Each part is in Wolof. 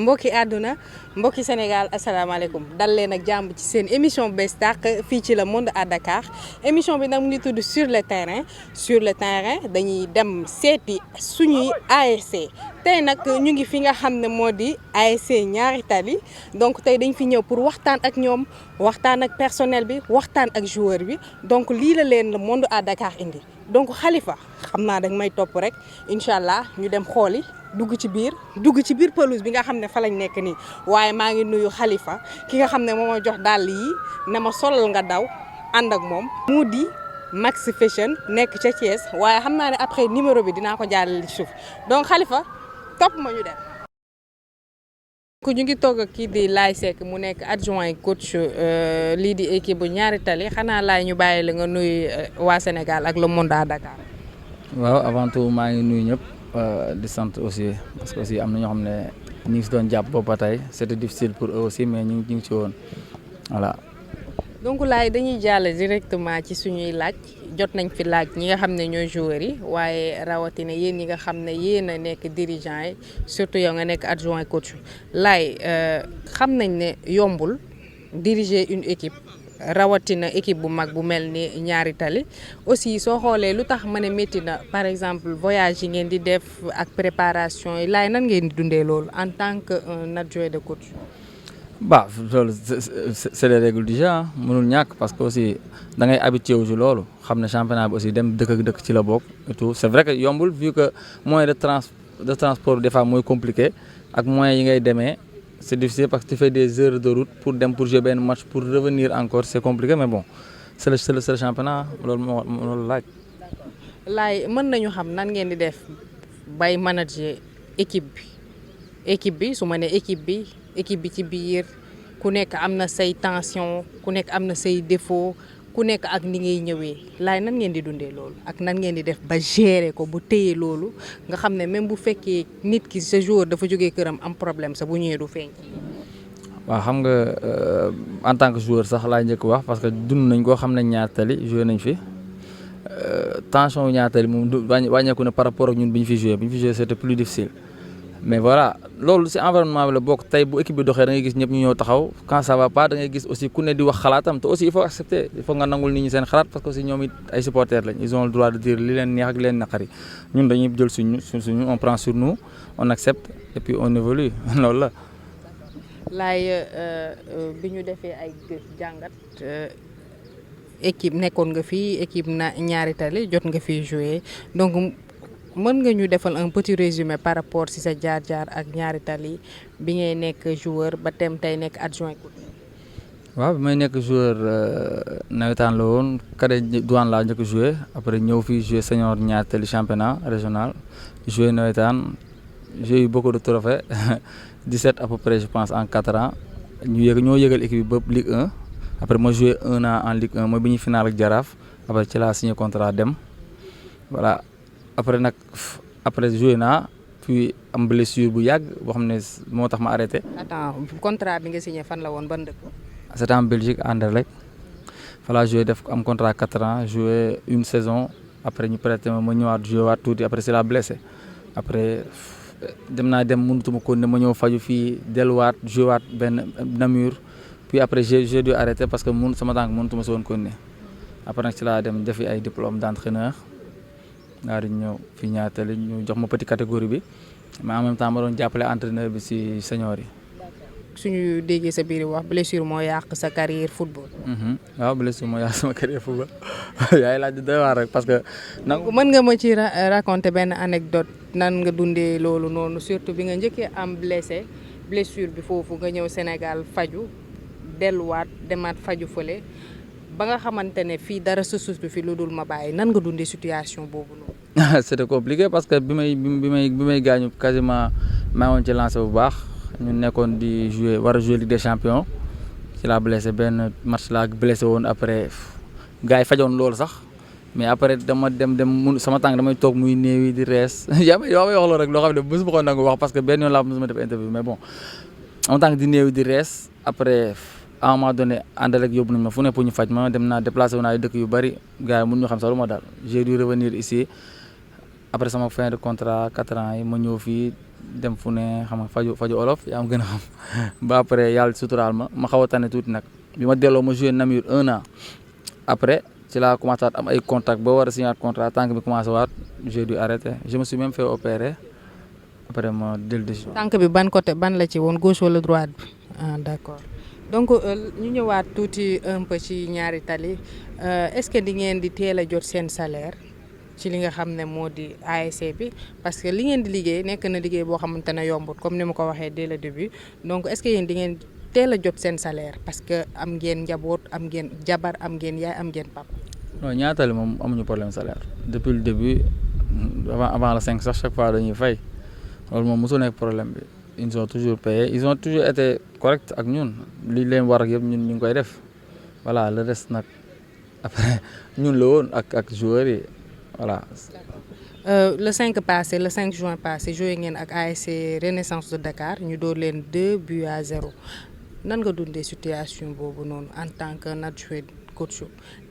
mbokki àdduna mbokki Sénégal asalaamaaleykum dal leen ak jàmm ci seen émission bees tàq fii ci Le Monde à Dakar émission bi nag mu ngi tudd sur le terrain dañuy dem seeti suñuy ASC tey nag ñu ngi fi nga xam ne moo di ASC Ñaari Tali donc tey dañ fi ñëw pour waxtaan ak ñoom waxtaan ak personnel bi waxtaan ak joueur bi donc lii la leen Le Monde à Dakar indi donc Khalifa xam naa dag may topp rek incha allah ñu dem xooli dugg ci biir pelouse bi nga xam ne fa lañ nekk nii waaye maa ngi nuyu Khalifa ki nga xam ne moo ma jox dàll yi ne ma solal nga daw ànd ak moom mu di Max Fashion nekk ca Thiès waaye xam naa ne après numéro bi dinaa ko jàllale ci suuf donc Khalifa topp ma ñu dem. ñu ngi toog ak kii di Laye Seck mu nekk adjoint coach lii di équipe bu Ñaari Tali xanaa Laye ñu bàyyi la nga nuyu waa Sénégal ak Le Monde à Dakar. waaw avant tout maa ngi nuyu ñëpp. di sant aussi parce que aussi am na ñoo xam ne ñu ngi si doon jàpp boobu ba tey c'était difficile pour eux aussi mais ñu ngi ci woon voilà. donc Laye dañuy jàll directement ci suñuy laaj jot nañ fi laaj ñi nga xam ne ñooy joueurs yi waaye rawatina yéen ñi nga xam ne yéen a nekk dirigeant yi surtout yow nga nekk adjoint coach Laye xam nañ ne yombul diriger une équipe. rawatina équipe bu mag bu mel ni Ñaari Tali aussi soo xoolee lu tax ma ne métti na par exemple voyage yi ngeen di def ak préparation yi Laye nan ngeen di dundee loolu en tant que un adjoint de coach. bah loolu c'est les règles du jeu mënul ñàkk parce que aussi da ngay habitué wu ci loolu xam ne championnat bi aussi dem dëkk ak dëkk ci la bokk et tout c'est vrai que yombul vu que moyen de transport des fois mooy compliqué ak moyens yi ngay demee. C'est difficile parce que tu fais des heures de route pour jouer un match, pour revenir encore, c'est compliqué, mais bon, c'est le championnat, loolu laaj. Laye mën nañu xam nan ngeen di def bay manager équipe bi su ma nee équipe bi ci biir ku nekk am na say tension ku nekk am na say défaut ku nekk ak ni ngay ñëwee Laye nan ngeen di dundee loolu ak nan ngeen di def ba gérer ko bu téye loolu nga xam ne même bu fekkee nit ki sa joueur dafa jógee këram am problème sa bu ñëwee du feeñ. waaw xam nga en tant que joueur sax laa njëkk wax parce que dund nañ koo xam ne Ñaari Tali joué nañ fi tension Ñaari Tali moom wàññeeku na par rapport ak ñun bi ñu fi joué c'était plus difficile. mais voilà loolu ci environnement bi la bokk tey bu équipe bi doxee da ngay gis ñëpp ñu ñëw taxaw quand ça va pas da ngay gis aussi ku ne di wax xalaatam te aussi il faut accepter il faut nga nangul nit ñi seen xalaat parce que aussi ñoom it ay supporters lañ ils ont le droit de dire li leen neex ak li leen naqari ñun dañuy jël suñu on prend sur nous on accepte et puis on évolue loolu la. Laye bi ñu defee ay jàngat équipe nekkoon nga fii équipe Ñaari Tali jot nga fi jouer donc. mën nga ñu defal un petit résumé par rapport ci sa jaar-jaar ak Ñaari Tali bi ngay nekk joueur ba tey nekk adjoint coach. waaw bi may nekk joueur nawetaan la woon cadet douane laa njëkk joué après ñëw fii joué senior Ñaari Tali championnat régional joué nawetaan j'ai eu beaucoup de trophées 17 à peu près je pense en 4 ans ñoo yëgal équipe bi ba Ligue 1 après ma joué 1 an en Ligue 1 mooy bi ñuy final ak Jaraaf après ci laa signé contrat dem voilà. après joué naa puis am blessure bu yàgg boo xam ne moo tax ma arrêté. attends contrat bi nga signé fan la woon ban dëkk. c'était en Belgique Anderlecht fa laa joué def am contrat 4 ans joué une saison après ñu prêté ma ñëwaat joué waat tuuti après c'est la blessé après dem mënutuma ko ne ma ñëw faju fii delluwaat joué waat benn Namur puis après j'ai dû arrêter parce que sama tànk mënutuma si woon ko ne après nag ci laa dem defi ay diplôme d'entraîneur. daal di ñëw fii Ñaari Tali ñu jox ma petite catégorie bi mais en même temps ma doon jàppale entraîneur bi ci senior yi. suñu déggee sa biir wax blessure moo yàq sa carrière football. waaw blessure moo yàq sama carrière football yaay laaj doy waar rek parce que. mën nga ma ci raconter benn anecdote nan nga dundee loolu noonu surtout bi nga njëkkee am blessure bi foofu nga ñëw Sénégal faju delluwaat demaat faju fële. ba nga xamante ne fii dara suuf bi fi lu dul ma bàyyi nan nga dundee situation boobu noonu. c'était compliqué parce que bi may gaañu quasiment maa woon ci lancé bu baax ñu nekkoon di war a jouer Ligue des Champions ci laa blessé benn match laa blessé woon après gars yi fajoon loolu sax mais après dama dem sama tànk damay toog muy néewi di rees yaa may wax loolu rek loo xam ne mosuma ko nangu wax parce que benn yoon laa mosuma def interview mais bon sama tànk di néewi di rees après. à un moment donné Anderlecht yóbbu nañ ma fu ne pour ñu faj ma dem naa déplacé wu naa ay dëkk yu bëri gars yi mun ñu xam sax lu ma daal j'ai dû revenir ici après sama fin de contrat 4 ans yi ma ñëw fii dem fu ne xam nga faju olof yaa am gën a xam ba après yàlla suturaal ma xaw a tane tuuti nag bi ma delloo ma joué Namur 1 an après ci laa commencé waat am ay contact ba war a signer contrat tànk bi commencé waat j'ai dû arrêter je me suis même fait opérer après ma jël décision. tànk bi ban côté ban la ci woon gauche wala droite bi d'accord donc ñu ñëwaat tuuti un peu ci ñaari tali est-ce que di ngeen di teel a jot seen salaire ci li nga xam ne moo di ASC bi parce que li ngeen di liggéey nekk na liggéey boo xamante ne yombut comme ni ma ko waxee dès le début donc est-ce que yéen di ngeen teel a jot seen salaire parce que am ngeen njaboot am ngeen jabar am ngeen yaay am ngeen papa. non ñaatali moom amuñu problème salaire depuis le début avant le 5 sax chaque fois dañuy fay loolu moom mosul nekk problème bi ils ont toujours payé ils ont toujours été corrects ak ñun li leen war ak yëpp ñun ñu ngi koy def voilà le reste nag après ñun la woon ak joueurs yi voilà. Le 5 juin passé joué ngeen ak ASC Renaissance de Dakar ñu door leen 2-0 nan nga dundee situation boobu noonu en tant que adjoint coach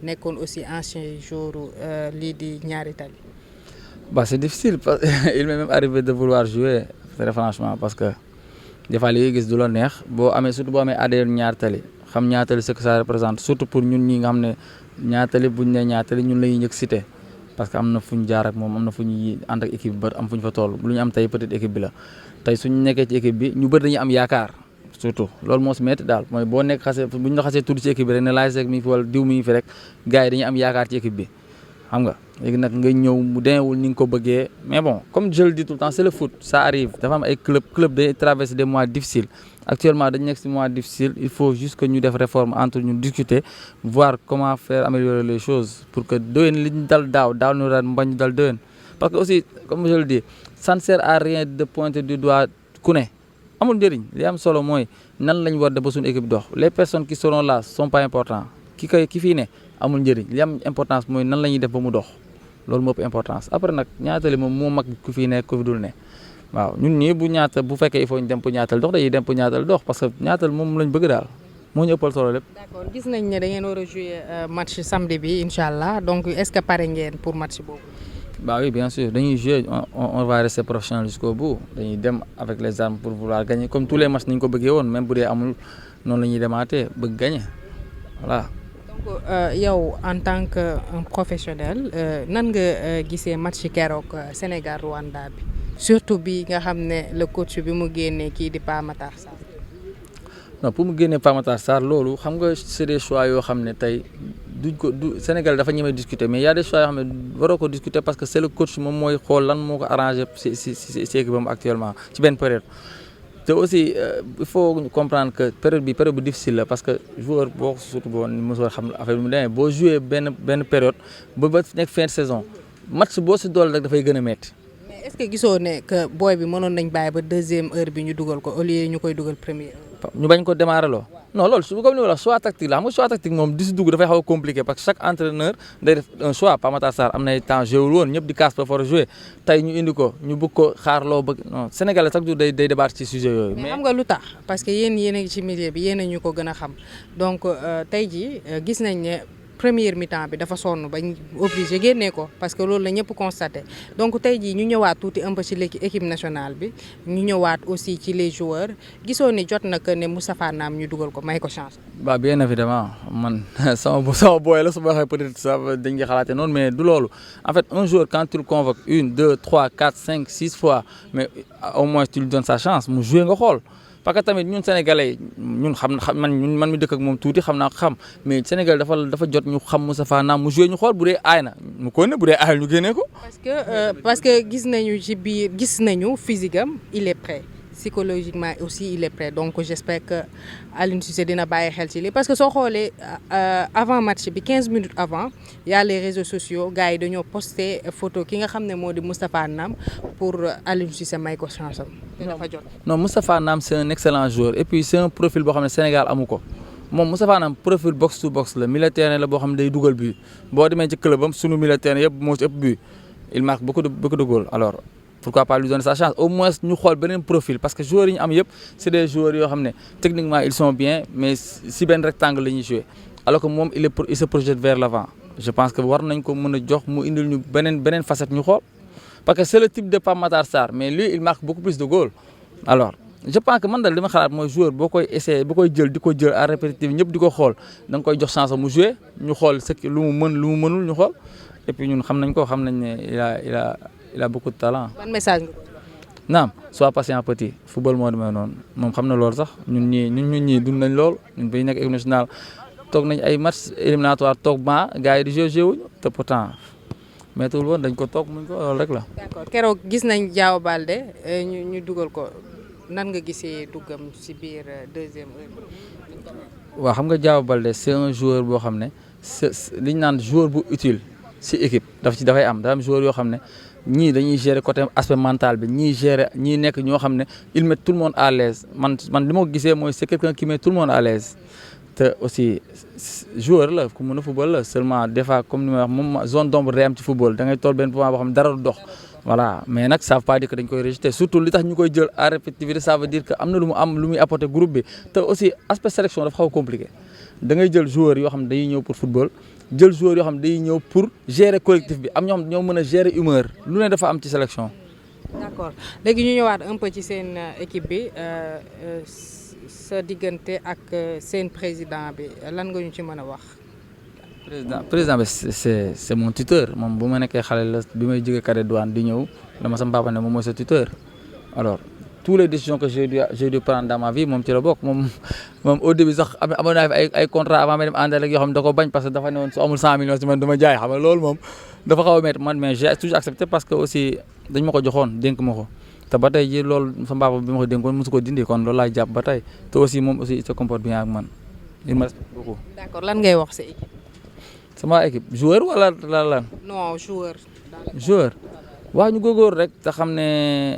nekkoon aussi ancien joueur lii di ñaari tali. Bah c'est difficile parce il m'est même arrivé de vouloir jouer très franchement parce que des fois li ngay gis du la neex boo amee surtout boo amee ADN ñaari tali xam ñaari tali ce que ça représente surtout pour ñun ñi nga xam ne ñaari tali buñ ne ñaari tali ñun la ñuy njëkk cité parce que am na fu ñu jaar ak moom am na fu ñuy ànd ak équipe bi ba am fu ñu fa toll lu ñu am tey peut-être équipe bi la tey suñu nekkee ci équipe bi ñu bëri dañuy am yaakaar surtout loolu moo si métti daal mooy boo nekk xasee bu ñu la xasee tudd ci équipe bi rek ne laaj rek mi ngi fi wala diw mi ngi fi rek gars yi dañuy am yaakaar ci équipe bi xam nga léegi nag nga ñëw mu demeewul ni nga ko bëggee mais bon comme je le dis tout le temps c'est le foot ça arrive dafa am ay club day traverser des mois difficiles actuellement dañu nekk ci mois difficile il faut juste que ñu def réforme entre ñu discuter voir comment faire améliorer les choses pour que déwén li ñu dal daaw ñu dal mbañ dal déwén parce que aussi comme je le dis ça ne sert à rien de pointer du doigt ku ne amul njëriñ li am solo mooy nan lañ war de ba suñu équipe dox les personnes qui seront là sont pas importants ki fii ne amul njëriñ li am importance mooy nan la ñuy def ba mu dox loolu moo ëpp importance après nag ñaatali moom moo mag ku fii ne ku fi dul ne waaw ñun ñii bu fekkee il faut ñu dem pour ñaatal dox dañuy dem pour ñaatal dox parce que ñaatal moom lañ bëgg daal moo ñu ëppal solo lépp. d'accord gis nañ ne da ngeen war a jouer match samedi bi incha allah donc est-ce que pare ngeen pour match boobu. Bah oui bien sûr dañuy jouer on va rester professionnel jusqu'au bout dañuy dem avec les armes pour vouloir gagner comme tous les matchs ni ñu ko bëggee woon même bu dee amul noonu la ñuy demaatee bëgg gagner voilà. donc yow en tant que un professionnel nan nga gisee match keroog Sénégal Rwanda bi surtout bi nga xam ne le coach bi mu génnee kii di Pa Matar Sarr. non pour mu génnee Pa Matar Sarr loolu xam nga c'est des choix yoo xam ne tey Sénégal dafa ñemee discuter mais y a des choix yoo xam ne waroo ko discuter parce que c'est le coach moom mooy xool lan moo ko arrangé si équipe am actuellement ci benn période. te aussi il faut comprendre que période bu difficile la parce que joueur boo surtout boo mosoo xam affaire bi mu demee boo joué benn période ba nekk fin de saison match boo si dool rek dafay gën a métti. mais est-ce que gisoo ne que booy bi mënoon nañ bàyyi ba deuxième heure bi ñu dugal ko au lieu ñu koy dugal première heure. ñu bañ ko démarrer loo non loolu su comme ni ma la wax choix tactique la xam nga choix tactique moom di si dugg dafay xaw a compliqué parce que chaque entraîneur day def un choix Pa Matar Sarr am na temps joué wul woon ñëpp di casse ba for a joué tey ñu indi ko ñu bëgg ko xaar loo bëgg non Sénégalais chaque jour day débattre ci sujet yooyu. mais xam nga lu tax parce que yéen a ngi ci milieu bi yéen a ñu ko gën a xam donc tey jii gis nañ ne première mi-temps bi dafa sonn bañ obligé génnee ko parce que loolu la ñëpp constaté donc tey jii ñu ñëwaat tuuti un peu ci l'équipe nationale bi ñu ñëwaat aussi ci les joueurs gisoo ni jot na que ne Moustapha Nam ñu dugal ko may ko chance. bah bien évidemment man sama boy la su ma waxee peut-être ça dañ nga xalaatee noonu mais du loolu en fait un joueur quand tu le convoques 1 2 3 4 5 6 fois mais au moins tu lui donnes sa chance mu jouer nga xool. parce que tamit ñun sénégalais ñun man mi dëkk ak moom tuuti xam naa ko xam mais Sénégal dafa jot ñu xam Moustapha Nam mu joué ñu xool bu dee aay na mu ko ne bu dee aayal ñu génnee ko. parce que gis nañu physique am il est prêt psychologiquement aussi il est prêt donc j'espère que Aliou Cissé dina bàyyi xel ci lii parce que soo xoolee avant match bi 15 minutes avant y a les réseaux sociaux gars yi dañoo posté photo ki nga xam ne moo di Moustapha Nam pour Aliou Cissé may ko chance am. dafa jot non Moustapha Nam c'est un excellent joueur et puis c'est un profil boo xam ne Sénégal amu ko moom Moustapha Nam profil box to box la militaire la boo xam ne day dugal but boo demee ci club am sunu militaire yëpp moo ci ëpp but il marque beaucoup de goals alors. pourquoi pas lui donner sa chance au moins ñu xool beneen profil parce que joueurs yi ñu am yëpp c'est des joueurs yoo xam ne techniquement ils sont bien mais si benn rectangle la ñuy jouer alors que moom il se projette vers l'avant je pense que war nañ ko mën a jox mu indil ñu beneen facette ñu xool parce que c'est le type de Pape Matar Sarr mais lui il marque beaucoup plus de goals alors je pense que man daal li ma xalaat mooy joueur boo koy essayer boo koy jël di ko jël à répétitif ñëpp di ko xool da nga koy jox chance mu jouer ñu xool ce lu mu mën lu mu mënul ñu xool et puis ñun xam nañ ko xam nañ ne il a beaucoup de talent. ban message nga. naam sois patient petit football moo demee noonu moom xam na loolu sax ñun ñii dund nañ lool ñun bay nekk équipe nationale toog nañ ay match éliminatoire toog ba gars yi di joué wuñu te pourtant méttiwul woon dañ ko toog muñ ko loolu rek la. d'accord keroog gis nañ Diao Baldé ñu dugal ko nan nga gisee duggam ci biir deuxième heure. waaw xam nga Diao Baldé c'est un joueur boo xam ne li ñu naan joueur bu utile ci équipe dafay am joueur yoo xam ne. ñii dañuy gérer côté aspect mental bi ñii nekk ñoo xam ne il met tout le monde à l'aise man li ma ko gisee mooy c'est quelqu'un qui met tout le monde à l'aise te aussi joueur la ku mën a football la seulement des fois comme ni ma wax moom zone d'ombre day am ci football da ngay toll benn moment boo xam ne dara du dox voilà mais nag ça veut pas dire que dañ koy rejeter surtout li tax ñu koy jël à répétitivité ça veut dire que am na lu muy apporter groupe bi te aussi aspect sélection dafa xaw a compliqué da ngay jël joueur yoo xam ne dañuy ñëw pour football jël joueurs yoo xam ne day ñëw pour gérer collectif bi am ñoo xam ñoo mën a gérer humeur lu ne dafa am ci sélection. d'accord léegi ñu ñëwaat un peu ci seen équipe bi sa diggante ak seen président bi lan nga ñu ci mën a wax. président bi c'est mon tuteur moom bu ma nekkee xale la bi may jógee cadet douane di ñëw dama sama papa ne moom mooy sa tuteur alors. tous les décisions que j'ai dû prendre dans ma vie moom ci la bokk moom au début sax amoon naa fi ay contrat avant may dem àndal ak yoo xam ne da ko bañ parce que dafa ne woon su amul 100 millions si man dama jaay xam nga loolu moom dafa xaw a métti man mais j'ai toujours accepté parce que aussi dañ ma ko joxoon dénk ma ko te ba tey ji loolu sama papa bi ma ko dénkoon mosu ko dindi kon loolu laay jàpp ba tey te aussi moom aussi il se comporte bien ak man il me respecte beaucoup. d'accord lan ngay wax sa équipe. sama équipe joueur wala lan. non joueur. joueur waaw ñu góorgóorlu rek te xam ne.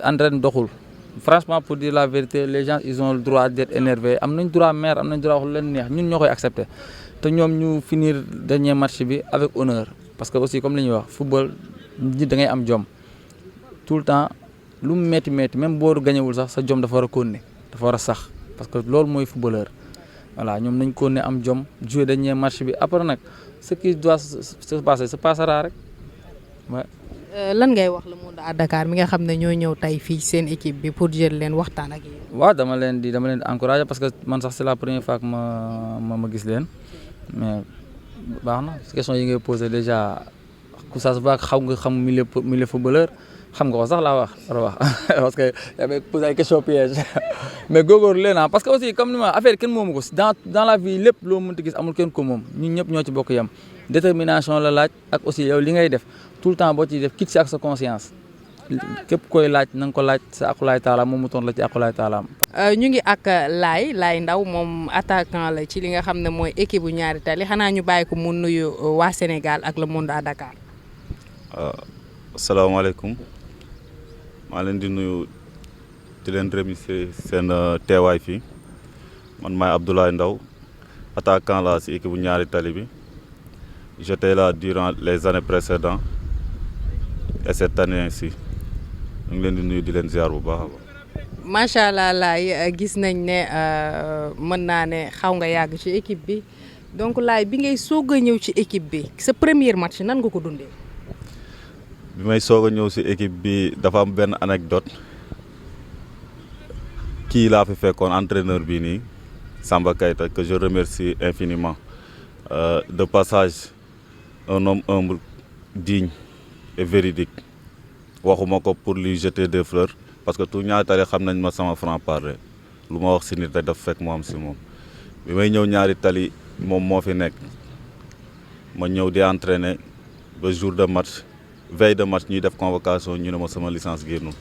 entraîne doxul franchement pour dire la vérité les gens ils ont le droit d'être énervés am nañ droit mer am nañ droit wax lu leen neex ñun ñoo koy accepter te ñoom ñu finir dernier match bi avec honneur parce que aussi comme li ñuy wax football nit da ngay am jom tout le temps lu mu métti même boo gañewul sax sa jom dafa war a continuer dafa war a sax parce que loolu mooy footballeur voilà ñoom nañ continuer am jom jouer dernier match bi après nag ce qui doit se passer se passera rek ouais. lan ngay wax le monde à Dakar mi nga xam ne ñoo ñëw tey fii seen équipe bi pour jël leen waxtaan ak yéen. waaw dama leen di encourager parce que man sax c'est la première fois que ma gis leen mais baax na question yi ngay poser déjà ku ça se voit xam milieu footballeur xam nga ko sax laa wax parce que yaa ngi posé ay question piège mais góorgóorlu leen parce que aussi comme ni ma affaire kenn moomu ko dans la vie lépp loo mënti gis amul kenn ko moom ñun ñëpp ñoo ci bokk yam détermination la laaj ak aussi yow li ngay def tout le temps boo ciy def kit si ak sa conscience képp koy laaj na nga ko laaj sa akulaay taalaam moom mu toon la ci akulaay taalaam. ñu ngi ak Laye Ndao moom attaquant la ci li nga xam ne mooy équipe bu Ñaari Tali xanaa ñu bàyyi ko mu nuyu waa Sénégal ak le monde à Dakar. asalaamaaleykum maa leen di nuyu di leen remercier seen teewaay fii man maay Abdoulaye Ndao attaquant la ci équipe bu Ñaari Tali bi j'étais là durant les années précédentes et cette année ainsi ñu ngi leen di nuyu di leen ziar bu baax a baax. macha allah Laye gis nañ ne mën naa ne xaw nga yàgg ci équipe bi donc Laye bi ngay soog a ñëw ci équipe bi sa premier match nan nga ko dundee. bi may soog a ñëw ci équipe bi dafa am benn anecdote kii laa fi fekkoon entraîneur bi nii Samba Keita que je remercie infiniment de passage un homme humble digne et véridique waxuma ko pour lui jeter des fleurs parce que tout Ñaari Tali xam nañ ma sama franc-parler lu ma wax ci nit rek dafa fekk mu am ci moom bi may ñëw Ñaari Tali moom moo fi nekk ma ñëw di entraîner ba jour de match veille de match ñuy def convocation ñu ne ma sama licence génnul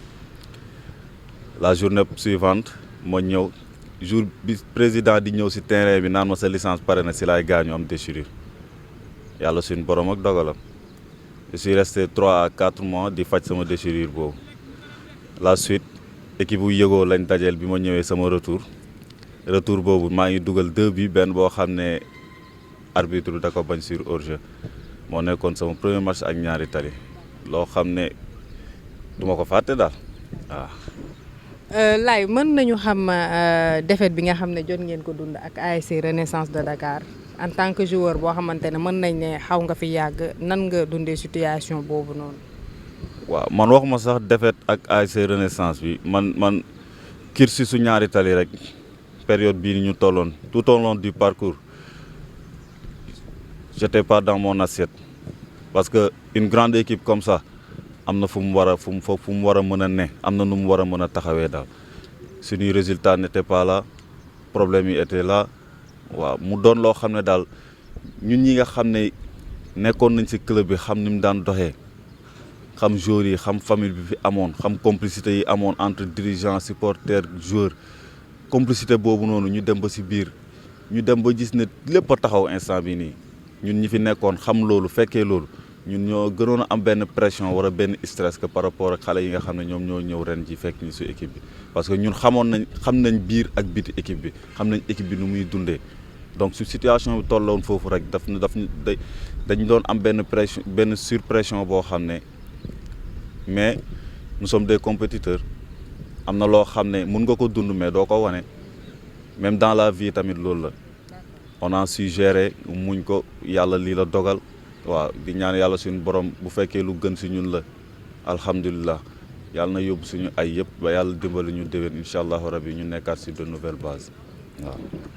la journée suivante ma ñëw jour bi président di ñëw ci terrain bi naan ma sa licence pare na ci laay gaañu am déchirure yàlla suñu borom ak dogalam je suis resté 3 à 4 mois di faj sama déchirure boobu la suite équipe bu yëgoo lañ dajeel bi ma ñëwee sama retour boobu maa ngi dugal 2 bi benn boo xam ne arbitre da ko bañ sur hors-jeu moo nekkoon sama premier match ak Ñaari Tali loo xam ne duma ko fàtte daal waaw. Laye mën nañu xam défaite bi nga xam ne jot ngeen ko dund ak ASC Renaissance de Dakar en tant que joueur boo xamante ne mën nañ ne xaw nga fi yàgg nan nga dundee situation boobu noonu. waaw man waxuma sax défaite ak ASC Renaissance bi man cursus su ñaari tali rek période bii ñu tolloon tout au long du parcours j'étais pas dans mon assiette parce que une grande équipe comme ça am na fu mu war a mën a ne am na nu mu war a mën a taxawee daal suñuy résultat n'était pas là problème yi était là waaw mu doon loo xam ne daal ñun ñi nga xam ne nekkoon nañ ci club bi xam ni mu daan doxee xam joueurs yi xam famille bi fi amoon xam complicité yi amoon entre dirigeants supporters joueurs complicité boobu noonu ñu dem ba ci biir ñu dem ba gis ne lépp a taxaw instant bi nii ñun ñi fi nekkoon xam loolu fekkee loolu ñun ñoo gënoon a am benn pression wala benn stress que par rapport ak xale yi nga xam ne ñoom ñoo ñëw ren ji fekk ni su équipe bi parce que ñun xam nañ biir ak biti équipe bi xam nañ équipe bi nu muy dundee donc su situation bi tolloon foofu rek dañ doon am benn pression benn surpression boo xam ne mais nous sommes des compétiteurs am na loo xam ne mun nga ko dund mais doo ko wane même dans la vie tamit loolu la on a su gérer muñ ko yàlla lii la dogal waaw di ñaan yàlla suñu borom bu fekkee lu gën si ñun la alhamdulilah yàlla na yóbbu suñu ay yëpp ba yàlla dimbali ñu déwén incha allahu rabi ñu nekkaat si de nouvelles bases waaw.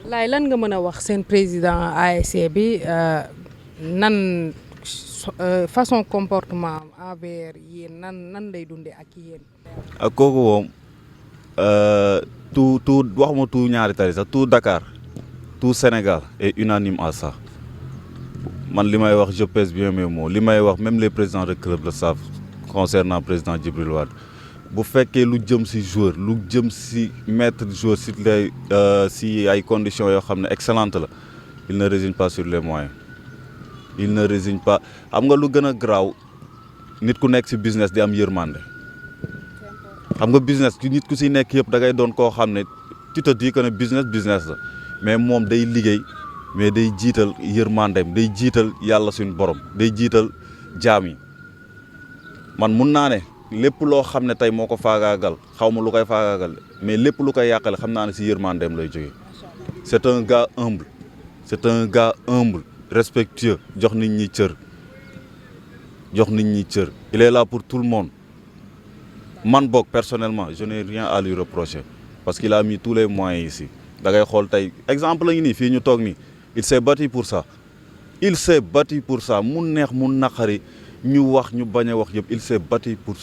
Laye lan nga mën a wax seen président ASC bi nan façon comportement envers yéen nan lay dundee ak yéen. ak kooku moom tout waxuma tout ñaari tali sax tout Dakar tout Sénégal est unanime à ça. man li may wax je pèse bien mes mots li may wax même les présidents de club le savent concernant président Djibril Wade bu fekkee lu jëm ci joueur lu jëm ci mettre joueur ci les ci ay conditions yoo xam ne excellentes la il ne résigne pas sur les moyens il ne résigne pas xam nga lu gën a garaaw nit ku nekk ci business di am yërmande xam nga business nit ku ci nekk yëpp da ngay doon koo xam ne tu te dis que ne business la mais moom day liggéey mais day jiital yërmandeem day jiital yàlla suñu borom day jiital jaam yi man mun naa ne lépp loo xam ne tey moo ko faagaagal xaw ma lu koy faagaagal mais lépp lu koy yàqale xam naa ne si yërmandeem lay jógee c'est un gars humble respectueux jox nit ñi cër il est là pour tout le monde man boog personnellement je n'ai rien à lui reprocher parce qu'il a mis tous les moyens ici da ngay xool tey exemple la ngi nii fii ñu toog nii il s'est battu pour ça mu neex mu naqari ñu wax ñu bañ a wax yëpp il s'est battu pour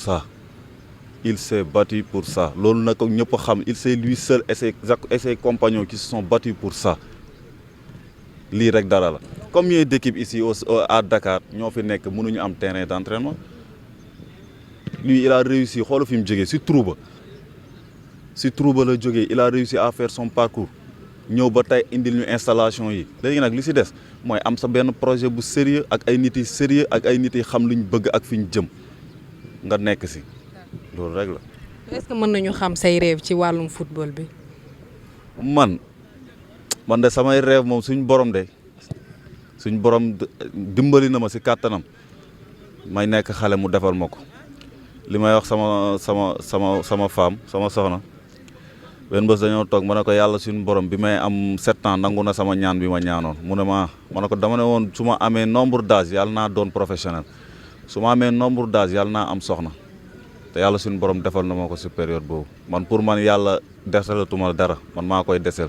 ça loolu na ko ñëpp a xam il c'est lui seul et ses compagnons qui se sont battus pour ça lii rek dara la combien d'équipes ici à Dakar ñoo fi nekk mënuñu am terrain d'entraînement lui il a réussi xoolu fi mu jógee si Trouba la jógee il a réussi à faire son parcours ñëw ba tey indil ñu installation yi léegi nag li si des mooy am sa benn projet bu sérieux ak ay nit yi sérieux ak ay nit yi xam luñ bëgg ak fi ñu jëm nga nekk si loolu rek la. est-ce que mën nañu xam say rêve ci wàllum football bi. man de samay rêve moom suñ borom dimbali na ma si kàttanam may nekk xale mu defal ma ko li may wax sama femme sama soxna. benn bés dañoo toog ma ne ko yàlla suñu borom bi may am 7 ans nangu na sama ñaan bi ma ñaanoon mu ne ma ne ko dama ne woon su ma amee nombre d'âge yàlla naa doon professionnel su ma amee nombre d'âge yàlla naa am soxna te yàlla suñu borom defal na ma ko si période boobu man pour man yàlla desalatuma dara man maa koy desel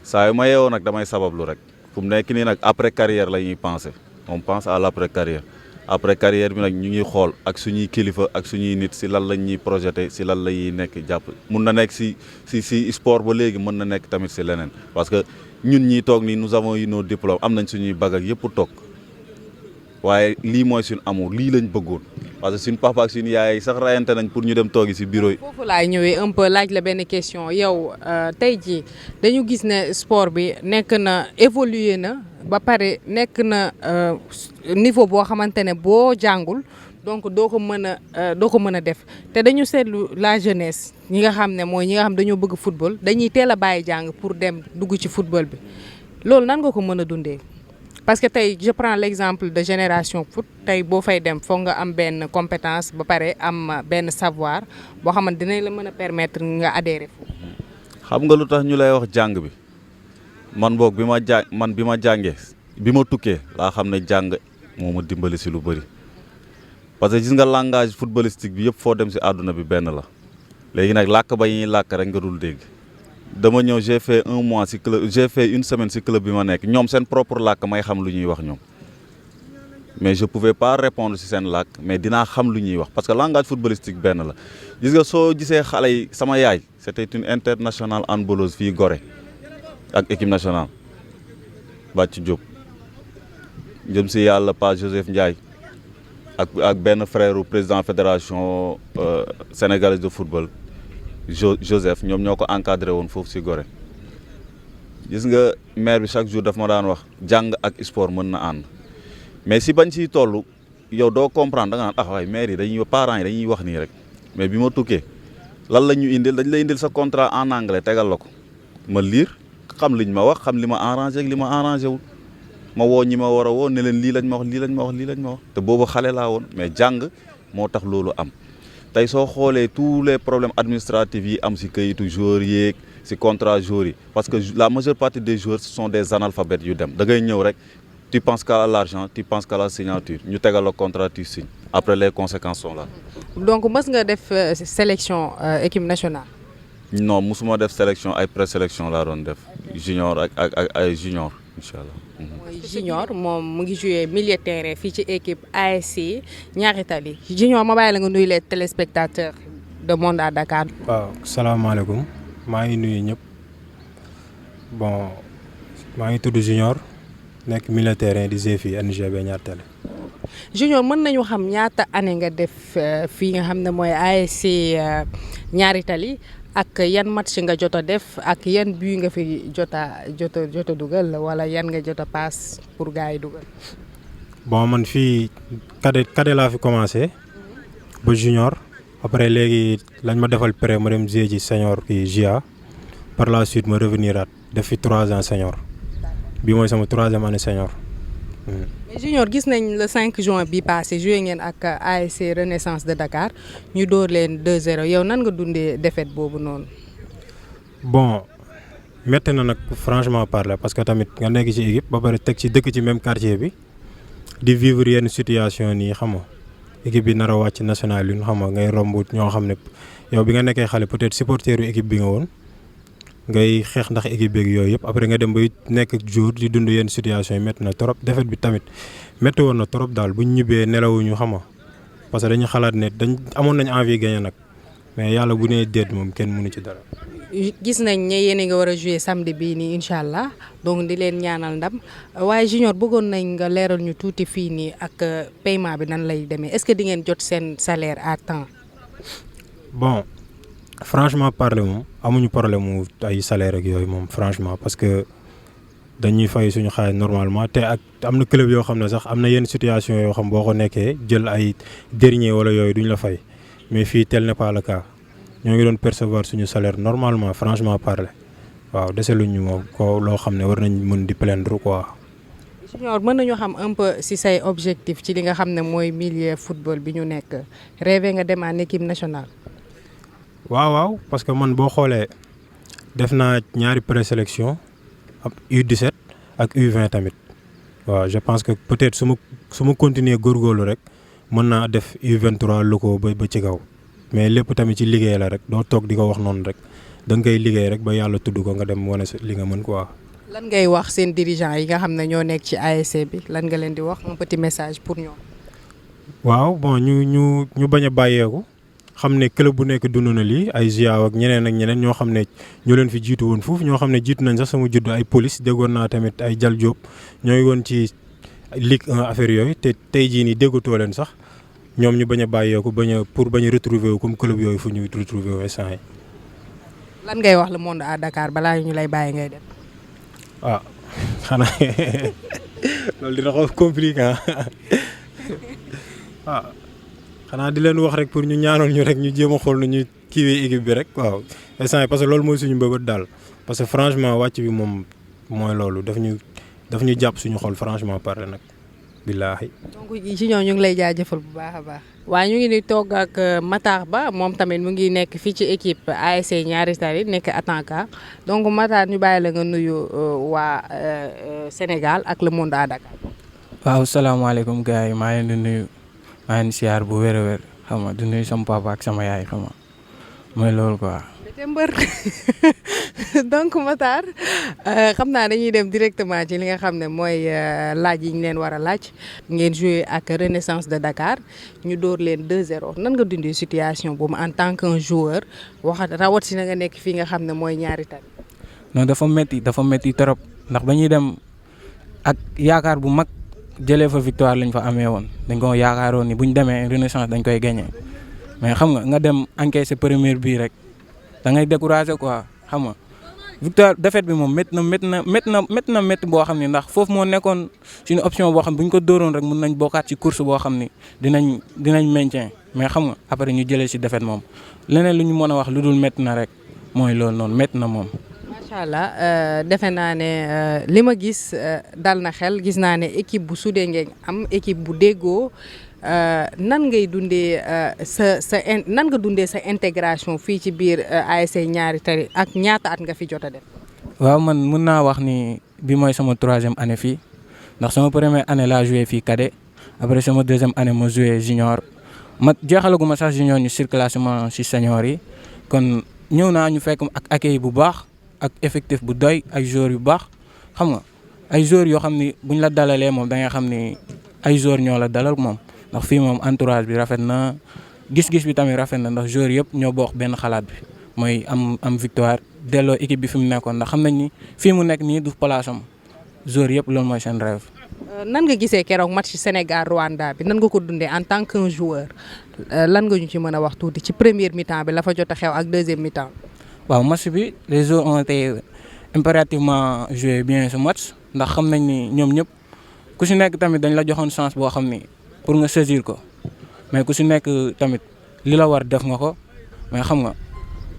saa yu ma yeewoo nag damay sabablu rek fu mu nekk nii nag après carrière la ñuy penser on pense à l'après carrière après carrière bi nag ñu ngi xool ak suñuy kilifa ak suñuy nit si lan lañ ñuy projeté si lan la ñuy nekk jàpp mun na nekk si sport ba léegi mën na nekk tamit si leneen parce que ñun ñii toog nii nous avons eu nos diplômes am nañ suñuy bag ak yëpp toog waaye lii mooy suñu amour lii lañ bëggoon parce que suñu papa ak suñu yaay sax rayante nañ pour ñu dem toogi si bureau yi. foofu laay ñëwee un peu laaj la benn question yow tey jii dañu gis ne sport bi nekk na évolué na ba pare nekk na niveau boo xamante ne boo jàngul donc doo ko mën a def te dañu seetlu la jeunesse ñi nga xam ne mooy ñi nga xam dañoo bëgg football dañuy teel a bàyyi jàng pour dem dugg ci football bi loolu nan nga ko mën a dundee. parce que tey je prends l'exemple de Génération Foot tey boo fay dem foog nga am benn compétence ba pare am benn savoir boo xamante dinañ la mën a permettre nga adhérer foofu. xam nga lu tax ñu lay wax jàng bi man boog bi ma jàngee bi ma tukkee laa xam ne jàng moo ma dimbali si lu bëri parce que gis nga langage footballistique bi yëpp foo dem si àdduna bi benn la léegi nag làkk ba ñuy làkk rek nga dul dégg dama ñëw j'ai fait un mois si club j'ai fait une semaine si club bi ma nekk ñoom seen propre làkk may xam lu ñuy wax ñoom mais je pouvais pas répondre si seen làkk mais dinaa xam lu ñuy wax parce que langage footballistique benn la gis nga soo gisee xale yi sama yaay c'était une internationale handballeuse fii Gorée ak équipe nationale Bàcc Diop jëm si yàlla Pa Joseph Ndiaye ak benn frère u président fédération sénégalaise de football Joseph ñoom ñoo ko encadré woon foofu si Gorée gis nga maire bi chaque jour daf ma daan wax jàng ak sport mën na ànd mais si bañ siy toll yow doo comprendre da nga naan waaye maire yi dañuy parents yi dañuy wax nii rek mais bi ma tukkee lan la ñu indil dañ la indil sa contrat en anglais tegal la ko ma lire xam liñ ma wax xam li ma arrangé ak li ma arrangé wul ma woo ñi ma war a woo ne leen lii lañ ma wax lii lañ ma wax lii lañ ma wax te boobu xale laa woon mais jàng moo tax loolu am tey soo xoolee tous les problèmes administratifs yi am si kayitu joueurs yeeg si contrat joueurs yi parce que la majeure partie des joueurs ce sont des analphabètes yu dem da ngay ñëw rek tu penses qu'à l'argent tu penses qu'à la signature ñu tegal la contrat tu signes après les conséquences sont là. donc mës nga def sélection équipe nationale. non musuma def sélection ay présélection laa doon def junior ak ay junior incha allah. mooy junior moom mu ngi joué milieu terrain fii ci équipe ASC Ñaari Tali junior ma bàyyi la nga nuyu les téléspectateurs de Monde à Dakar. waaw salaamaaleykum maa ngi nuyu ñëpp bon maa ngi tudd junior nekk milieu terrain di joué fii NGB Ñaari Tali. junior mën nañu xam ñaata année nga def fii nga xam ne mooy ASC Ñaari Tali ak yan match nga jot a def ak yan but nga fi jot a dugal wala yan nga jot a passe pour gars yi dugal. bon man fii cadet laa fi commencé ba junior après léegi lañ ma defal prêt ma dem jouer ci senior kii GIA par la suite ma revenir at def fi 3 ans senior bi mooy sama 3e année senior. mais junior gis nañ le 5 juin bi passé joué ngeen ak ASC Renaissance de Dakar ñu dóor leen 2-0 yow nan nga dundee défaite boobu noonu. bon métti na nag franchement parler parce que tamit nga nekk ci équipe ba pare teg ci dëkk ci même quartier bi di vivre yenn situation nii xam nga équipe bi nar a wàcc national yi xam nga ngay romb ñoo xam ne yow bi nga nekkee xale peut-être supporteru équipe bi nga woon. ngay xeex ndax équipe beeg yooyu yëpp après nga dem bay nekk jour di dund yenn situation yi métti na trop défaite bi tamit métti woon na trop daal bu ñu ñibbee nelawuñu xam nga parce que dañu xalaat ne amoon nañ envie gagner nag mais yàlla bu nee déet moom kenn mënu ci dara. gis nañ ne yéen a nga war a jouer samedi bii nii incha allah donc di leen ñaanal ndam waaye junior bëggoon nañ nga leeral ñu tuuti fii nii ak paiement bi nan lay demee est-ce que di ngeen jot seen salaire à temps. bon. franchement parler moom amuñu problème mu ay salaire ak yooyu moom franchement parce que dañuy fay suñu xaalis normalement te ak am na club yoo xam ne sax am na yenn situation yoo xam boo ko nekkee jël ay dernier wala yooyu duñ la fay mais fii tel n'est pas le cas ñoo ngi doon percevoir suñu salaire normalement franchement parler waaw dese luñ ñu moom ko loo xam ne war nañ mën di plaindre quoi. junior mën nañu xam un peu si say objectif ci li nga xam ne mooy milieu football bi ñu nekk rêvé nga dem en équipe nationale. waaw parce que man boo xoolee def naa ñaari présélection ak U17 ak U20 tamit waaw je pense que peut-être su ma continuer góorgóorlu rek mën naa def U23 locaux ba ci kaw mais lépp tamit ci liggéey la rek doo toog di ko wax noonu rek da nga koy liggéey rek ba yàlla tudd ko nga dem wane li nga mën quoi. lan ngay wax seen dirigeant yi nga xam ne ñoo nekk ci ASC bi lan nga leen di wax un petit message pour ñoom. waaw bon ñu bañ a bàyyeeku. xam ne club bu nekk dund na lii ay GIA ak ñeneen ñoo xam ne ñoo leen fi jiitu woon foofu ñoo xam ne jiitu nañ sax sama judd ay police déggoon naa tamit ay Jal Diop ñooy woon ci Ligue 1 affaire yooyu te tey jii nii déggatoo leen sax ñoom ñu bañ a bàyyeeku pour bañ a retrouver wu comme club yooyu fu ñu retrouver wu instant yi. lan ngay wax le Monde à Dakar balaa ñu lay bàyyi ngay dem. xanaa loolu dina xaw compliqué xanaa di leen wax rek pour ñu ñaanal ñu rek ñu jéem a xool nu ñu kiiwee équipe bi rek waaw instant parce que loolu mooy suñu mbëbët daal parce que franchement wàcc bi moom mooy loolu daf ñu jàpp suñu xol franchement parler nag billaahi. donc ci ñoom ñu ngi lay jaajëfal bu baax a baax. waaye ñu ngi ni toog ak Matar Ba moom tamit mu ngi nekk fii ci équipe ASC Ñaari Tali nekk attaquant donc Matar ñu bàyyi la nga nuyu waa Sénégal ak le Monde à Dakar. waaw salaamaaleykum gars yi maa ngi leen di nuyu maa ngi siyaar bu wér a wér xam nga di nuyu sama papa ak sama yaay xam nga mooy loolu quoi. te mbër donc Matar xam naa dañuy dem directement ci li nga xam ne mooy laaj yi ñu leen war a laaj ngeen joué ak Renaissance de Dakar ñu dóor leen 2-0 nan nga dundee situation boobu en tant qu'un joueur rawat si na nga nekk fii nga xam ne mooy ñaari tali. non dafa métti trop ndax ba ñuy dem ak yaakaar bu mag jëlee fa victoire lañ fa amee woon dañ ko yaakaaroon ni bu ñu demee Renaissance dañ koy gagné mais xam nga dem encaissé première bii rek da ngay découragé quoi xam nga victoire défaite bi moom métti na boo xam ne ndax foofu moo nekkoon suñu option boo xam ne bu ñu ko dóoroon rek mun nañ bokkaat ci course boo xam ni dinañ maintien mais xam nga après ñu jëlee si défaite moom leneen lu ñu mën a wax lu dul métti na rek mooy loolu noonu métti na moom. macha allah defe naa ne li ma gis dal na xel gis naa ne équipe bu sudee ngeen am équipe bu déggoo nan ngay dundee nan nga dundee sa intégration fii ci biir ASC Ñaari Tali ak ñaata at nga fi jot a def. waaw man mun naa wax ni bi mooy sama 3e année fii ndax sama première année laa joué fii cadet après sama 2e année ma joué junior ma jeexalaguma sax junior ñu circulation si senior yi kon ñëw naa ñu fekk ak accueil bu baax. ak effectif bu doy ay joueurs yu baax xam nga ay joueurs yoo xam ni buñ la dalalee moom da nga xam ni ay joueurs ñoo la dalal moom ndax fii moom entourage bi rafet na gis-gis bi tamit rafet na ndax joueurs yëpp ñoo bokk benn xalaat bi mooy am victoire delloo équipe bi fi mu nekkoon ndax xam nañ ni fii mu nekk nii du place am joueurs yëpp loolu mooy seen rêve. nan nga gisee keroog match Sénégal Rwanda bi nan nga ko dundee en tant qu'un joueur lan nga ñu ci mën a wax tuuti ci première mi-temps bi la fa jot a xew ak deuxième mi-temps. waaw match bi les joueurs ont été impérativement joué bien ce match ndax xam nañ ni ñoom ñëpp ku si nekk tamit dañ la joxoon chance boo xam ni pour nga saisir ko mais ku si nekk tamit li la war def nga ko mais xam nga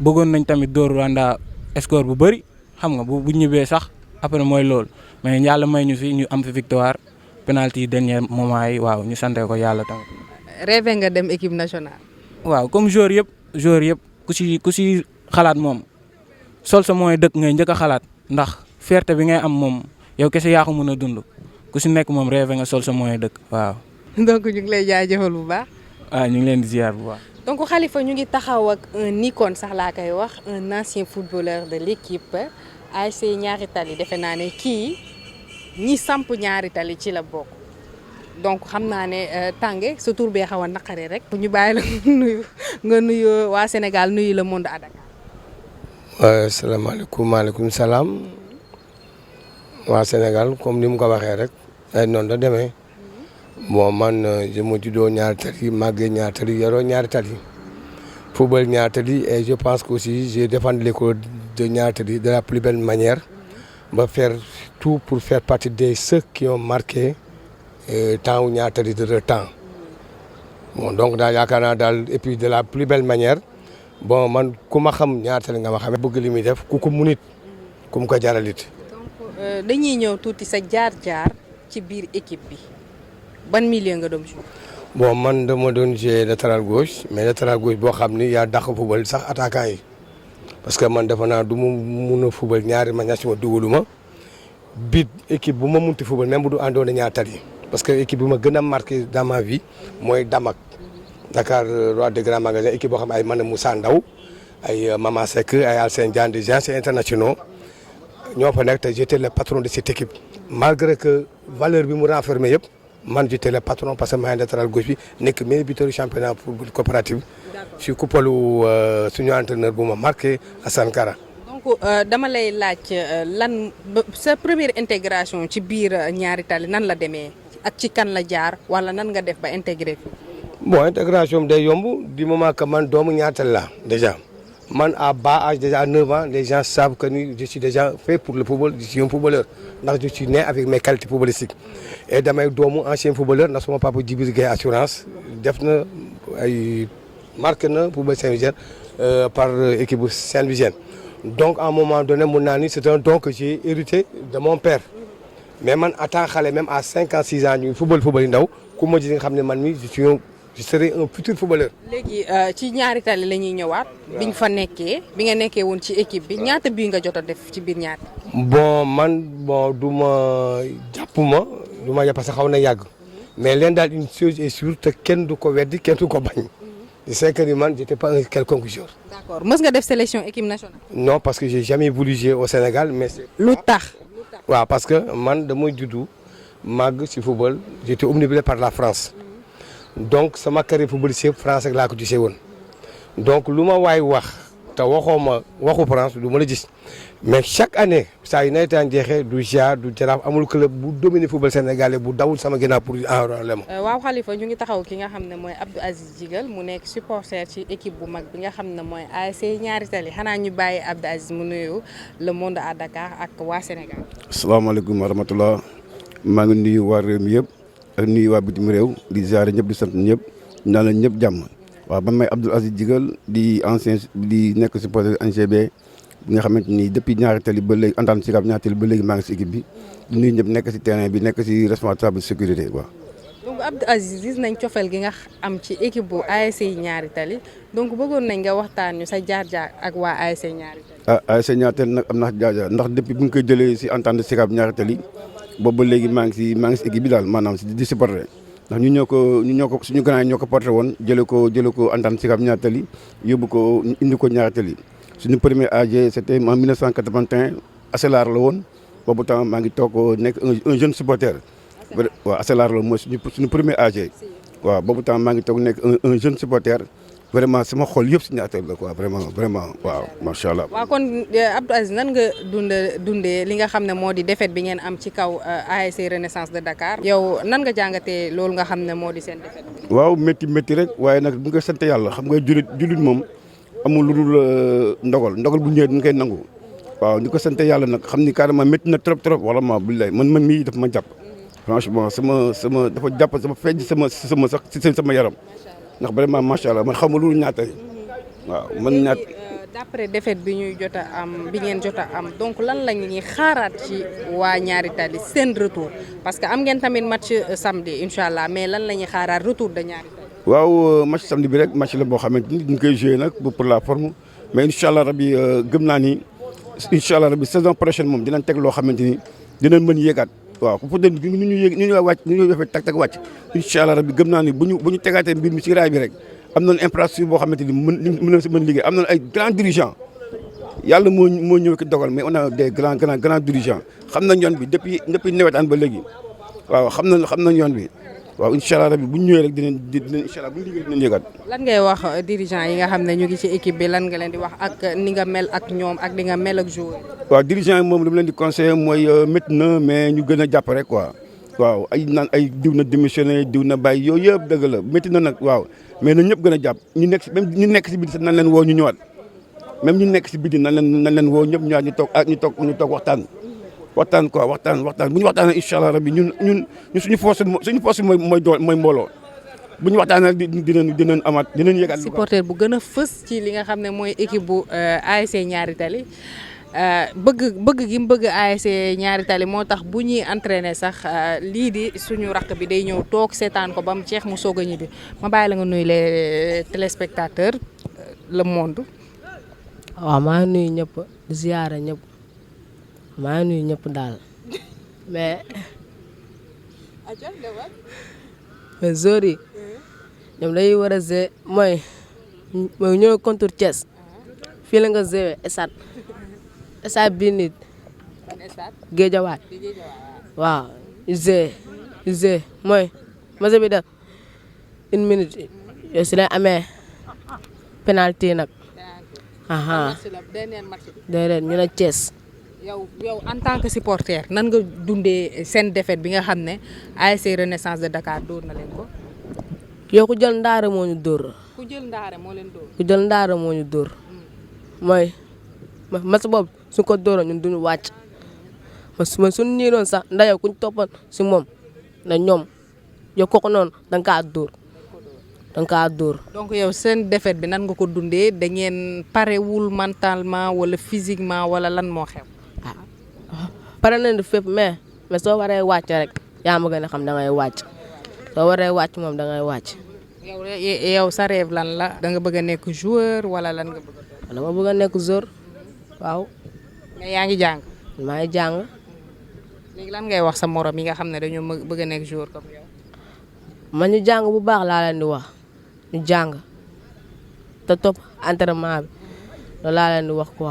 bëggoon nañ tamit dóor Rwanda score bu bëri xam nga bu ñibbee sax après mooy loolu mais yàlla may ñu fi ñu am fi victoire penalty dernier moment yi waaw ñu sante ko yàlla tamit. rêvé nga dem équipe nationale. waaw comme joueur yëpp ku si xalaat moom sol sa mooy dëkk ngay njëkk a xalaat ndax fierté bi ngay am moom yow kese yaa ko mën a dund ku si nekk moom rêvé nga sol sa mooy dëkk waaw. donc ñu ngi lay jaajëfal bu baax. waaw ñu ngi leen di ziar bu baax. donc Khalifa ñu ngi taxaw ak un icône sax laa koy wax un ancien footballeur de l'équipe ASC Ñaari Tali defe naa ne kii ñi samp Ñaari Tali ci la bokk donc xam naa ne Tangué sa tur bee xaw a naqari rek. ñu bàyyi la nga nuyu waa Sénégal nuyu le monde à Dakar. salaamaaleykum maaleykum salaam waa Sénégal comme ni mu ko waxee rek ay noonu la demee bon man je me juddoo Ñaari Tali màggee Ñaari Tali yaroo Ñaari Tali football Ñaari Tali et je pense que aussi j'ai défendu l'école de Ñaari Tali de la plus belle manière ba faire tout pour faire partie de ceux qui ont marqué temps wu Ñaari Tali de leur temps bon donc daal yaakaar naa daal et puis de la plus belle manière. bon man ku ma xam Ñaari Tali nga ma xam bëgg li muy def ku ko munit ku mu ko jaralit. donc dañuy ñëw tuuti sa jaar-jaar ci biir équipe bi ban milieu nga doon jouer. bon man dama doon jouer latéral gauche mais latéral gauche boo xam ni yaa dàq football sax attaquant yi parce que man dafa naa du ma mun a football ñaari ma ñaar dugaluma bit équipe bu ma munti football même bu du àndoon na Ñaari Tali parce que équipe bu ma gën a marqué dans ma vie mooy Damak. Dakar roi de grand magasin équipe boo xam ay man Moussa Ndaw ay Mama Seck ay Alsène Diane des anciens internationaux ñoo fa nekk te j'étais le patron de cette équipe malgré que valeur bi mu renfermé yëpp man j'étais le patron parce que maa ngi latéral gauche bi nekk meilleur buteur du championnat pour coopérative si kuppalu suñu entraîneur bu ma marqué Assane Kara. donc dama lay laaj lan sa première intégration ci biir Ñaari Tali nan la demee ak ci kan la jaar wala nan nga def ba intégré fi. bon intégration bi day yomb du moment que man doomu Ñaari Tali la déjà man à bas âge déjà à 9 ans les gens savent que ni je suis déjà fait pour le football je suis un footballeur ndax je suis né avec mes qualités footballistiques et damay doomu ancien footballeur ndax sama papa Djibril Gueye assurance def na ay marqué na football Saint-Louisien par équipe bu Saint-Louisien donc à un moment donné mun naa ni c'est un don que j'ai hérité de mon père mais man en tant que xale même à 5 ans 6 ans ñu football yi ndaw ku ma gis nga xam ne man mi je serai un futur footballeur. léegi ci Ñaari Tali la ñuy ñëwaat. bi nga fa nekkee bi nga nekkee woon ci équipe bi ñaata bii nga jot a def ci biir Ñaari. bon man bon du ma jàpp parce que xaw na yàgg mais leen daal une chose est sûre te kenn du ko weddi kenn du ko bañ. je sais que ni man j'étais pas un quelconque joueur. d'accord mës nga def sélection équipe nationale. non parce que j'ai jamais voulu jouer au Sénégal mais c'est lu tax. waaw parce que man damay juddu màgg ci football j'étais omnibulé par la France donc sama carrière football ci France ak laa ko gisee woon donc lu ma waay wax te waxoo ma waxu France du ma la gis mais chaque année saa yu nawetaan jeexee du JA du Jaraaf amul club bu dominer football sénégalais bu dawul sama ginnaaw pour enrôler ma. waaw Khalifa ñu ngi taxaw ki nga xam ne mooy Abdou Aziz Djigal mu nekk supporter ci équipe bu mag bi nga xam ne mooy ASC Ñaari Tali xanaa ñu bàyyi Abdou Aziz mu nuyu le monde à Dakar ak waa Sénégal. asalaamaaleykum wa rahmatulah maa ngi nuyu waa réew mi yëpp ak nuyu waa bitim réew di ziare ñëpp di sant ñëpp ñaanal ñëpp jàmm waaw man may Abdou Aziz Djigal di ancien di nekk supporter NGB bi nga xamante ni depuis Ñaari Tali ba léegi entente Sicap Ñaari Tali ba léegi maa ngi si équipe bi di nuyu ñëpp nekk si terrain bi nekk si responsable sécurité quoi. donc Abdou Aziz gis nañ cofeel gi nga am ci équipe bu ASC Ñaari Tali donc bëggoon nañ nga waxtaan ñu sa jaar-jaar ak waa ASC Ñaari Tali. ah ASC Ñaari Tali nag am na jaar-jaar ndax depuis bu ñu koy jëlee si entente Sicap Ñaari Tali boobu ba léegi maa ngi si équipe bi daal maanaam si di supporter ndax ñu ñoo ko suñu grand yi ñoo ko porté woon jëlee ko entente Sicap Ñaari Tali yóbbu ko indi ko Ñaari Tali suñu premier AG c'était en 1981 Aselar la woon boobu temps maa ngi toog nekk un jeune supporter. waaw Aselar la mooy suñu premier AG waaw boobu temps maa ngi toog nekk un jeune supporter vraiment sama xol yëpp si Ñaari Tali la quoi vraiment waaw macha allah. waaw kon Abdou Aziz nan nga dundee li nga xam ne moo di défaite bi ngeen am ci kaw ASC Renaissance de Dakar. yow nan nga jàngatee loolu nga xam ne moo di seen défaite bi. waaw métti rek waaye nag bu nga sant yàlla xam nga jullit moom amul lu dul ndogal bu ñëwee dañ koy nangu waaw ñu ko sant yàlla nag xam ni carrément métti na trop wala ma billaay man mii daf ma jàpp. franchement sama dafa jàpp sama feeñ sama yaram ndax vraiment macha allah man xamul lu Ñaari Tali waaw man ñaat. d'après défaite bi ñuy jot a am bi ngeen jot a am donc lan la ñuy xaaraat ci waa Ñaari Tali seen retour parce que am ngeen tamit match samedi incha allah mais lan la ñuy xaaraat retour de Ñaari Tali. waaw match samedi bi rek match la boo xamante ni ñu koy joué nag pour la forme mais incha allah rabi gëm naa ni incha allah rabi saison prochaine moom dinañ teg loo xamante ni dinañ mën yéegaat. waaw ku dem ñu wàcc ñu defee tak wàcc incha allah rabbi gëm naa ni bu ñu tegaatee mbir mi ci raay bi rek am nañu infrastructure boo xamante ni mën na si mën liggéey am nañu ay grands dirigeants yàlla moo ñëw ki dogal mais on a des grands dirigeants xam nañ yoon bi depuis nawetaan ba léegi waaw xam nañ yoon bi waaw incha allah rabbi bu ñu ñëwee rek dinañ incha allah bu ñu liggéey dinañ yëgaat. lan ngay wax dirigeants yi nga xam ne ñu ngi ci équipe bi lan nga leen di wax ak ni nga mel ak ñoom ak ni nga mel ak joueur. waaw dirigeants yi moom li mu leen di conseiller mooy métti na mais ñu gën a jàpp rek quoi waaw ay diw na démissionné diw na bàyyi yooyu yëpp dëgg la métti na nag waaw mais na ñëpp gën a jàpp ñu nekk si biir sax nan leen woo ñu ñëwaat même ñu nekk si biir nan leen woo ñëpp ñëwaat ñu toog waxtaan bu ñu waxtaanee incha allah rabbi ñun suñu force mooy mbooloo bu ñu waxtaanee dinañ amaat dinañ yëgaat. supporter bu gën a fës ci li nga xam ne mooy équipe bu ASC Ñaari Tali bëgg gi mu bëgg ASC Ñaari Tali moo tax bu ñuy entraîner sax lii di suñu rakk bi day ñëw toog seetaan ko ba mu jeex mu soog a ñibbi ma bàyyi la nga nuyu les téléspectateurs le monde. waaw maa ngi nuyu ñëpp di ziyaara ñëpp maa ngi nuyu ñëpp daal mais joueurs yi ñoom dañuy war a jouer mooy ñëw contre Thiès fii la nga jouer stade bii nii Guédiawaye waaw jouer mooy match bi def 1 minute yow si lay amee penalty nag déedéet ñu ne Thiès. yow en tant que supporter nan nga dundee seen défaite bi nga xam ne ASC Renaissance de Dakar dóor na leen ko. yow ku jël ndaare moo ñu dóor. ku jël ndaare moo leen dóor. ku jël ndaare moo ñu dóor mooy match boobu su ko dóoroon ñun duñu wàcc ma suñu ñii doon sax ndax yow kuñ toppoon si moom na ñoom yow kooku noonu da nga kaa dóor. donc yow seen défaite bi nan nga ko dundee da ngeen parewul mentalement wala physiquement wala lan moo xew. pare nañ di fépp mais soo waree wàcc rek yaa ma gën a xam da ngay wàcc soo waree wàcc moom da ngay wàcc. yow sa rêve lan la. da nga bëgg a nekk joueur wala lan nga bëgg a. dama bëgg a nekk joueur waaw. mais yaa ngi jàng. maa ngi jàng. léegi lan ngay wax sa morom yi nga xam ne dañoo bëgg a nekk joueur comme yow. man ñu jàng bu baax laa leen di wax ñu jàng te topp entraînement bi loolu laa leen di wax quoi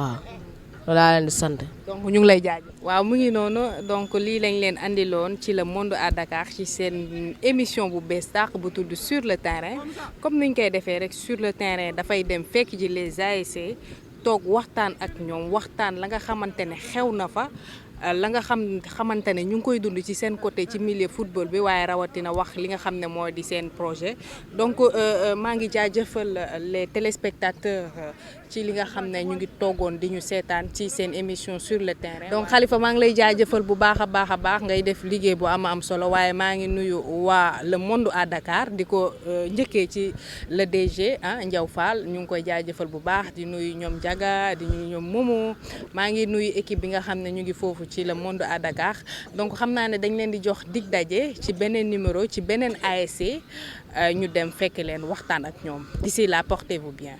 loolu laa leen di sant. donc ñu ngi lay jaajëf. waaw mu ngi noonu donc lii lañ leen andiloon ci le monde à Dakar ci seen émission bu bees tàq bu tudd sur le terrain comme niñ koy defee rek sur le terrain dafay dem fekk ji les ASC toog waxtaan ak ñoom waxtaan la nga xamante ne xew na fa. la nga xamante ne ñu ngi koy dund ci seen côté ci milieu football bi waaye rawatina wax li nga xam ne moo di seen projet donc maa ngi jaajëfal les téléspectateurs ci li nga xam ne ñu ngi toogoon di ñu seetaan ci seen émission sur le terrain. donc Khalifa maa ngi lay jaajëfal bu baax a baax ngay def liggéey bu am solo waaye maa ngi nuyu waa le monde à Dakar di ko njëkkee ci le DG Ndiaw Fall ñu ngi koy jaajëfal bu baax di nuyu ñoom Diaga di nuyu ñoom Momo maa ngi nuyu équipe bi nga xam ne ñu ngi foofu ci le monde à Dakar donc xam naa ne dañ leen di jox dig daje ci beneen numéro ci beneen ASC ñu dem fekk leen waxtaan ak ñoom d'ici là portez-vous bien.